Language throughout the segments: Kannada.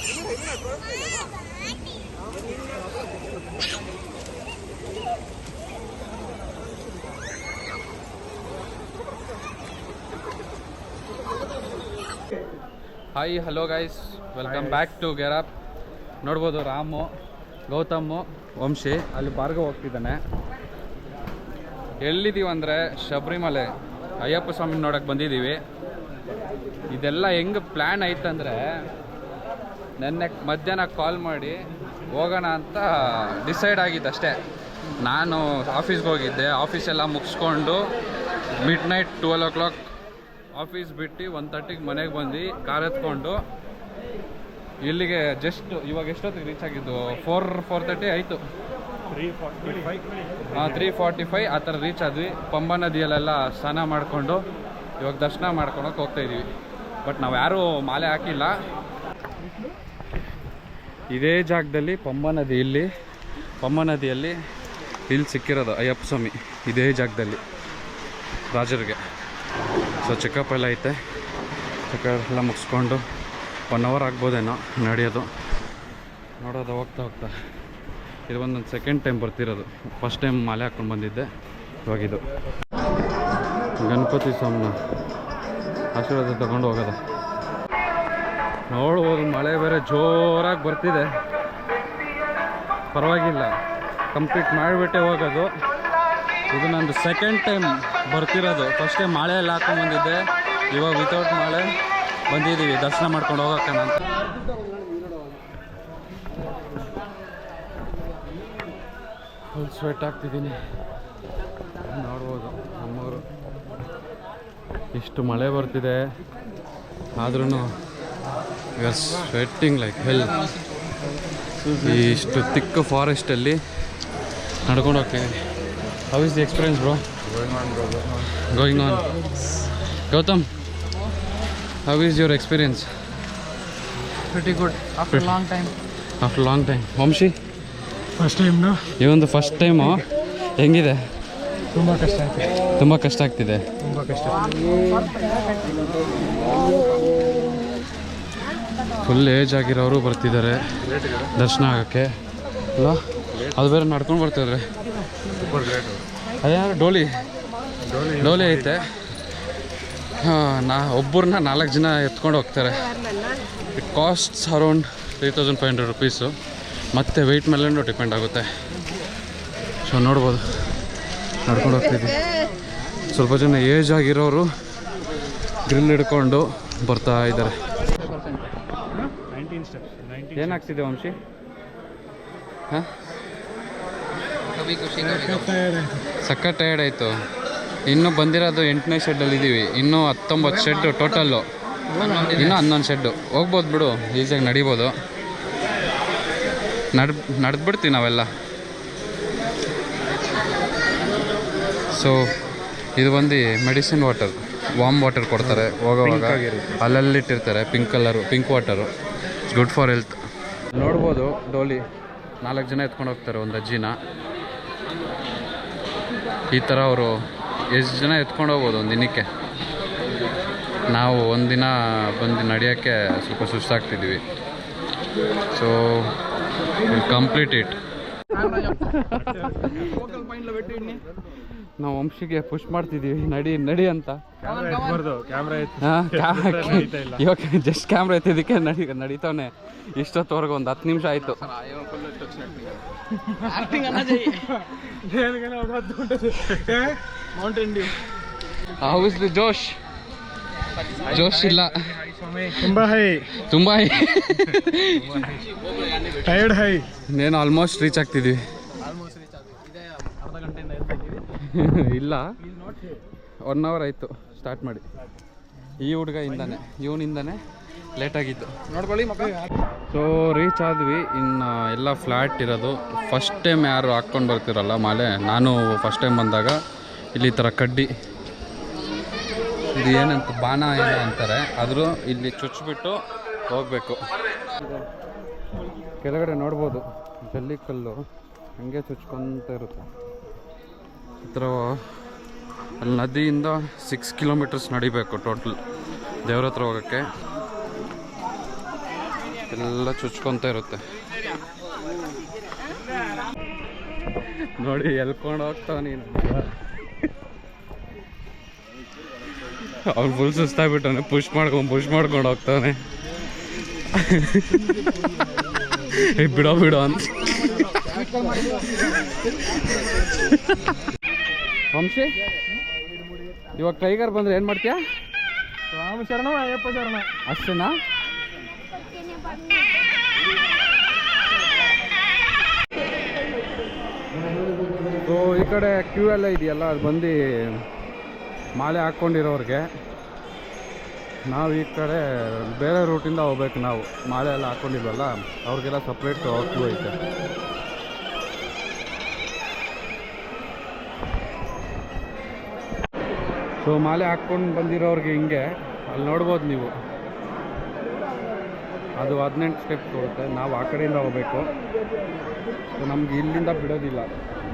Hi hello guys, welcome back to ಗೆರಪ್. ನೋಡ್ಬೋದು ರಾಮು, ಗೌತಮು, ವಂಶಿ ಅಲ್ಲಿ ಭಾರ್ಗವ್ ಹೋಗ್ತಿದ್ದಾನೆ. ಎಲ್ಲಿದ್ದೀವಿ ಅಂದರೆ ಶಬರಿಮಲೆ ಅಯ್ಯಪ್ಪ ಸ್ವಾಮಿ ನೋಡೋಕ್ಕೆ ಬಂದಿದ್ದೀವಿ. ಇದೆಲ್ಲ ಹೆಂಗೆ ಪ್ಲ್ಯಾನ್ ಐತಂದರೆ ನೆನ್ನೆ ಮಧ್ಯಾಹ್ನ ಕಾಲ್ ಮಾಡಿ ಹೋಗೋಣ ಅಂತ ಡಿಸೈಡ್ ಆಗಿದ್ದಷ್ಟೇ. ನಾನು ಆಫೀಸ್ಗೆ ಹೋಗಿದ್ದೆ, ಆಫೀಸೆಲ್ಲ ಮುಗಿಸ್ಕೊಂಡು ಮಿಡ್ ನೈಟ್ 12 o'clock ಆಫೀಸ್ ಬಿಟ್ಟು 1:30ಗೆ ಮನೆಗೆ ಬಂದು ಕಾರ್ ಎತ್ಕೊಂಡು ಇಲ್ಲಿಗೆ ಜಸ್ಟ್ ಇವಾಗ ಎಷ್ಟೊತ್ತಿಗೆ ರೀಚ್ ಆಗಿದ್ದು 4:30 ಆಯಿತು. 3:45 ಆ ಥರ ರೀಚ್ ಆದ್ವಿ. ಪಂಬಾ ನದಿಯಲ್ಲೆಲ್ಲ ಸ್ನಾನ ಮಾಡಿಕೊಂಡು ಇವಾಗ ದರ್ಶನ ಮಾಡ್ಕೊಳಕ್ಕೆ ಹೋಗ್ತಾಯಿದ್ದೀವಿ. ಬಟ್ ನಾವು ಯಾರೂ ಮಾಲೆ ಹಾಕಿಲ್ಲ. ಇದೇ ಜಾಗದಲ್ಲಿ ಪಂಬಾ ನದಿಯಲ್ಲಿ ಇಲ್ಲಿ ಸಿಕ್ಕಿರೋದು ಅಯ್ಯಪ್ಪ ಸ್ವಾಮಿ, ಇದೇ ಜಾಗದಲ್ಲಿ ರಾಜರಿಗೆ. ಸೊ ಚೆಕಪ್ ಎಲ್ಲ ಐತೆ, ಚೆಕಪ್ ಎಲ್ಲ ಮುಗಿಸ್ಕೊಂಡು 1 hour ಆಗ್ಬೋದೇನೋ ನಡೆಯೋದು. ನೋಡೋದು ಹೋಗ್ತಾ ಇದು ಒಂದೊಂದು ಸೆಕೆಂಡ್ ಟೈಮ್ ಬರ್ತಿರೋದು. ಫಸ್ಟ್ ಟೈಮ್ ಮಾಲೆ ಹಾಕ್ಕೊಂಡು ಬಂದಿದ್ದೆ. ಇವಾಗಿದು ಗಣಪತಿ ಸ್ವಾಮಿನ ಆಶೀರ್ವಾದ ತಗೊಂಡು ಹೋಗೋದು. ನೋಡ್ಬೋದು ಮಳೆ ಬೇರೆ ಜೋರಾಗಿ ಬರ್ತಿದೆ. ಪರವಾಗಿಲ್ಲ, ಕಂಪ್ಲೀಟ್ ಮಾಡಿಬಿಟ್ಟೆ ಹೋಗೋದು. ಇದು ನಂದು ಸೆಕೆಂಡ್ ಟೈಮ್ ಬರ್ತಿರೋದು. ಫಸ್ಟ್ ಟೈಮ್ ಮಳೆ ಎಲ್ಲ ಹಾಕೊಂಡು ಬಂದಿದ್ದೆ, ಇವಾಗ ವಿತೌಟ್ ಮಳೆ ಬಂದಿದ್ದೀವಿ ದರ್ಶನ ಮಾಡ್ಕೊಂಡು ಹೋಗೋಕ್ಕೆ ಅಂತ. ಫುಲ್ ಸ್ವೆಟ್ ಆಗ್ತಿದ್ದೀನಿ. ನೋಡ್ಬೋದು ನಮ್ಮವರು ಇಷ್ಟು ಮಳೆ ಬರ್ತಿದೆ ಆದ್ರೂ ಸ್ವೆಟ್ಟಿಂಗ್ ಲೈಕ್ ಹೆಲ್. ಇಷ್ಟು ತಿಕ್ಕ ಫಾರೆಸ್ಟಲ್ಲಿ ನಡ್ಕೊಂಡು ಹೋಗ್ತಿದ್ದೀನಿ. How is the experience, bro? Going on. Gautam, how is your experience? Pretty good. After long time. Vamshi? First time, no? ಇವೊಂದು ಫಸ್ಟ್ ಟೈಮು. ಹೆಂಗಿದೆ? ತುಂಬ ಕಷ್ಟ ಆಗ್ತಿದೆ. ಫುಲ್ ಏಜ್ ಆಗಿರೋರು ಬರ್ತಿದ್ದಾರೆ ದರ್ಶನ ಆಗೋಕ್ಕೆ ಅಲ್ಲ. ಅದು ಬೇರೆ ನಡ್ಕೊಂಡು ಬರ್ತಿದ್ದಾರೆ. ಅದೇ ಡೋಲಿ ಐತೆ. ಒಬ್ಬರನ್ನ 4 ಜನ ಎತ್ಕೊಂಡು ಹೋಗ್ತಾರೆ. It costs around 3,500 rupees. ಮತ್ತು ವೆಯ್ಟ್ ಮೇಲೂ ಡಿಪೆಂಡ್ ಆಗುತ್ತೆ. ಸೊ ನೋಡ್ಬೋದು ನಡ್ಕೊಂಡು ಹೋಗ್ತಿದ್ವಿ. ಸ್ವಲ್ಪ ಜನ ಏಜ್ ಆಗಿರೋರು ಗ್ರಿಲ್ ಹಿಡ್ಕೊಂಡು ಬರ್ತಾ ಇದ್ದಾರೆ. ಏನಾಗ್ತಿದೆ ವಂಶಿ? ಹಾಂ, ಸಕ್ಕ ಟಯರ್ಡ್ ಆಯಿತು. ಇನ್ನೂ ಬಂದಿರೋದು 8ನೇ ಶೆಡ್ಡಲ್ಲಿದ್ದೀವಿ. ಇನ್ನೂ 19 ಶೆಡ್ಡು ಟೋಟಲ್ಲು. ಇನ್ನೂ 11 ಶೆಡ್ಡು. ಹೋಗ್ಬೋದು ಬಿಡು, ಈಸಿಯಾಗಿ ನಡಿಬೋದು. ನಡೆದ್ಬಿಡ್ತೀವಿ ನಾವೆಲ್ಲ. ಸೊ ಇದು ಬಂದು ಮೆಡಿಸಿನ್ ವಾಟರ್, ವಾಮ್ ವಾಟರ್ ಕೊಡ್ತಾರೆ ಹೋಗೋವಾಗ. ಅಲ್ಲಲ್ಲಿಟ್ಟಿರ್ತಾರೆ pink water. It's good for health. ನೋಡ್ಬೋದು ಡೋಲಿ 4 ಜನ ಎತ್ಕೊಂಡು ಹೋಗ್ತಾರೆ ಒಂದು ಅಜ್ಜಿನ. ಈ ಥರ ಅವರು ಎಷ್ಟು ಜನ ಎತ್ಕೊಂಡು ಹೋಗ್ಬೋದು ಒಂದು ದಿನಕ್ಕೆ. ನಾವು ಒಂದಿನ ಬಂದು ನಡೆಯೋಕ್ಕೆ ಸ್ವಲ್ಪ ಸುಸ್ತಾಗ್ತಿದ್ವಿ. So will complete it. ನಾವು ವಂಶಿಗೆ ಪುಷ್ ಮಾಡ್ತಿದ್ದೀವಿ, ನಡಿ ಅಂತ. ಇವಾಗ ಜಸ್ಟ್ ಕ್ಯಾಮ್ರಾ ಎತ್ತಿದ್ದಕ್ಕೆ ನಡೀತಾವನೆ. ಇಷ್ಟೊತ್ತವರೆಗೂ ಒಂದು 10 ನಿಮಿಷ ಆಯಿತು. ಹೌ ಇಸ್ ದಿ ಜೋಶ್ ಇಲ್ಲ? ತುಂಬ ಟೈರ್ಡ್ ಹೈ. నేను ಆಲ್ಮೋಸ್ಟ್ ರೀಚ್ ಆಗ್ತಿದ್ವಿ. ಇಲ್ಲ 1 hour ಆಯಿತು ಸ್ಟಾರ್ಟ್ ಮಾಡಿ. ಈ ಹುಡುಗ ಇವನಿಂದಾನೆ ಲೇಟಾಗಿತ್ತು ನೋಡ್ಕೊಳ್ಳಿ ಮಕ್ಕಳು. ಸೊ ರೀಚ್ ಆದ್ವಿ. ಇನ್ನು ಎಲ್ಲ ಫ್ಲ್ಯಾಟ್ ಇರೋದು. ಫಸ್ಟ್ ಟೈಮ್ ಯಾರು ಹಾಕ್ಕೊಂಡು ಬರ್ತಿರಲ್ಲ ಮಾಲೆ, ನಾನು ಫಸ್ಟ್ ಟೈಮ್ ಬಂದಾಗ ಇಲ್ಲಿ ಈ ಥರ ಕಡ್ಡಿ, ಇದು ಏನಂತ ಬಾಣ ಏನೋ ಅಂತಾರೆ, ಆದರೂ ಇಲ್ಲಿ ಚುಚ್ಚಿಬಿಟ್ಟು ಹೋಗಬೇಕು. ಕೆಳಗಡೆ ನೋಡ್ಬೋದು ಜಲ್ಲಿಕಲ್ಲು ಹಂಗೆ ಚುಚ್ಕೊತ ಇರುತ್ತೆ. ಈ ಥರ ಅಲ್ಲಿ ನದಿಯಿಂದ 6 kilometers ನಡಿಬೇಕು ಟೋಟಲ್ ದೇವ್ರ ಹತ್ರ ಹೋಗೋಕ್ಕೆ. ಎಲ್ಲ ಚುಚ್ಕೊಂತ ಇರುತ್ತೆ. ನೋಡಿ ಎಲ್ಕೊಂಡು ಹೋಗ್ತಾವ ನೀನು. ಅವ್ನು ಫುಲ್ ಸುಸ್ತಾಗ್ಬಿಟ್ಟವನೆ, ಪುಷ್ ಮಾಡ್ಕೊಂಡು ಹೋಗ್ತಾವನೆ. ಬಿಡೋ ಅಂತ. ವಂಶಿ, ಇವಾಗ ಟೈಗರ್ ಬಂದ್ರೆ ಏನು ಮಾಡ್ತೀಯಾ? ರಾಮ ಶರಣ ಅಯ್ಯಪ್ಪ ಶರಣ ಅಷ್ಟೇನಾ? ಸೊ ಈ ಕಡೆ ಕ್ಯೂ ಎಲ್ಲ ಇದೆಯಲ್ಲ, ಅದು ಬಂದು ಮಾಲೆ ಹಾಕ್ಕೊಂಡಿರೋರಿಗೆ. ನಾವು ಈ ಕಡೆ ಬೇರೆ ರೂಟಿಂದ ಹೋಗ್ಬೇಕು. ನಾವು ಮಾಲೆ ಎಲ್ಲ ಹಾಕ್ಕೊಂಡಿಲ್ವಲ್ಲ, ಅವ್ರಿಗೆಲ್ಲ ಸಪ್ರೇಟ್ ಕ್ಯೂ ಐತೆ. ಸೊ ಮಾಲೆ ಹಾಕ್ಕೊಂಡು ಬಂದಿರೋರಿಗೆ ಹಿಂಗೆ ಅಲ್ಲಿ ನೋಡ್ಬೋದು ನೀವು, ಅದು 18 ಸ್ಟೆಪ್ ಕೊಡುತ್ತೆ. ನಾವು ಆ ಕಡೆಯಿಂದ ಹೋಗ್ಬೇಕು. ಸೊ ನಮ್ಗೆ ಇಲ್ಲಿಂದ ಬಿಡೋದಿಲ್ಲ,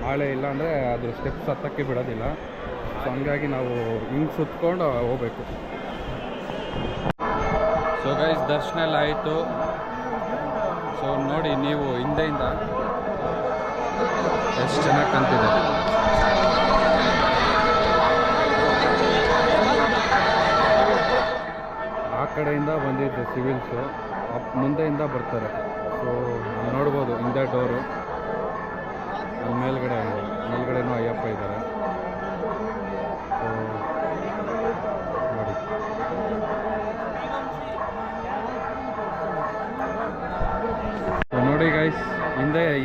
ಮಾಲೆ ಇಲ್ಲ ಅಂದರೆ ಅದ್ರ ಸ್ಟೆಪ್ಸ್ ಹತ್ತಕ್ಕೆ ಬಿಡೋದಿಲ್ಲ. ಸೊ ಹಂಗಾಗಿ ನಾವು ಹಿಂಗೆ ಸುತ್ಕೊಂಡು ಹೋಗ್ಬೇಕು. ಸೊ ಗೈಸ್, ದರ್ಶನ ಎಲ್ಲ ಆಯಿತು. ಸೊ ನೋಡಿ ನೀವು ಹಿಂದೆಯಿಂದ ಎಷ್ಟು ಚೆನ್ನಾಗಿ ಕಾಣ್ತಿದೆ. ಆ ಕಡೆಯಿಂದ ಬಂದಿದ್ದು ಸಿವಿಲ್ಸು, ಮುಂದೆಯಿಂದ ಬರ್ತಾರೆ. ಸೊ ನೋಡ್ಬೋದು ಹಿಂದೆ ಡೋರು, ಅಲ್ಲಿ ಮೇಲ್ಗಡೆನೂ ಅಯ್ಯಪ್ಪ ಇದ್ದಾರೆ. ಸೊ ನೋಡಿ, ನೋಡಿ ಗೈಸ್,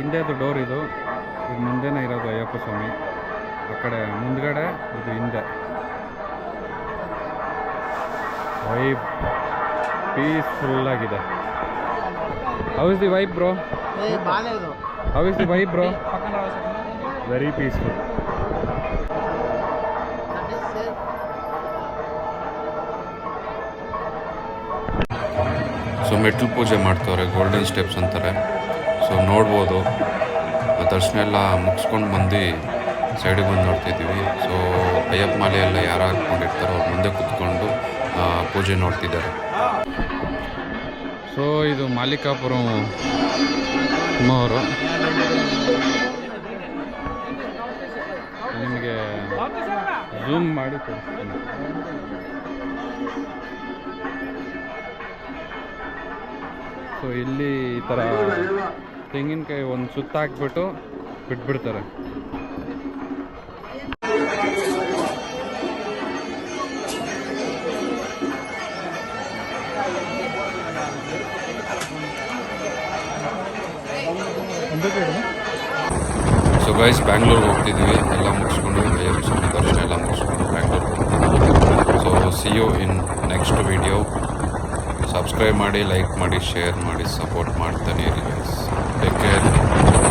ಹಿಂದೆದು ಡೋರ್ ಇದು ಮುಂದೆನೇ ಇರೋದು ಅಯ್ಯಪ್ಪ ಸ್ವಾಮಿ. ಆ ಕಡೆ ಮುಂದ್ಗಡೆ, ಇದು ಹಿಂದೆ. ವೈಬ್ ಪೀಸ್ಫುಲ್ ಆಗಿದೆ. How is the vibe bro? How is the vibe bro? Very peaceful. So ಮೆಟ್ಲು ಪೂಜೆ ಮಾಡ್ತವ್ರೆ, ಗೋಲ್ಡನ್ ಸ್ಟೆಪ್ಸ್ ಅಂತಾರೆ. ಸೊ ನೋಡ್ಬೋದು, ದರ್ಶನ ಎಲ್ಲ ಮುಗಿಸ್ಕೊಂಡು ಬಂದು ಸೈಡಿಗೆ ಬಂದು ನೋಡ್ತಿದ್ದೀವಿ. ಸೊ ಅಯ್ಯಪ್ಪ ಮಾಲೆ ಎಲ್ಲ ಯಾರು ಹಾಕ್ಕೊಂಡಿರ್ತಾರೋ ಅವ್ರ ಮುಂದೆ ಕೂತ್ಕೊಂಡು ಪೂಜೆ ನೋಡ್ತಿದ್ದಾರೆ. ಸೊ ಇದು ಮಾಲಿಕಾಪುರಂ ಅವರು. ನಿಮಗೆ ಝೂಮ್ ಮಾಡಿ ತೋರಿಸ್ತೀನಿ. ಸೊ ಇಲ್ಲಿ ಈ ಥರ ತೆಂಗಿನಕಾಯಿ ಒಂದು ಸುತ್ತ ಹಾಕ್ಬಿಟ್ಟು ಬಿಟ್ಬಿಡ್ತಾರೆ. ಸೊ ಗೈಸ್, ಬ್ಯಾಂಗ್ಳೂರ್ಗೆ ಹೋಗ್ತಿದ್ವಿ. ಎಲ್ಲ ಮುಗಿಸ್ಕೊಂಡು ಅಯ್ಯಪ್ಪ ಸ್ವಾಮಿ ದರ್ಶನ ಎಲ್ಲ ಮುಗಿಸ್ಕೊಂಡು ಬ್ಯಾಂಗ್ಳೂರ್ಗೆ ಹೋಗ್ತಿದ್ವಿ. So see you in next video. Subscribe ಮಾಡಿ, ಲೈಕ್ ಮಾಡಿ, ಶೇರ್ ಮಾಡಿ, ಸಪೋರ್ಟ್ ಮಾಡ್ತಾನೆ ಇರಿ ಗೈಸ್. Take care.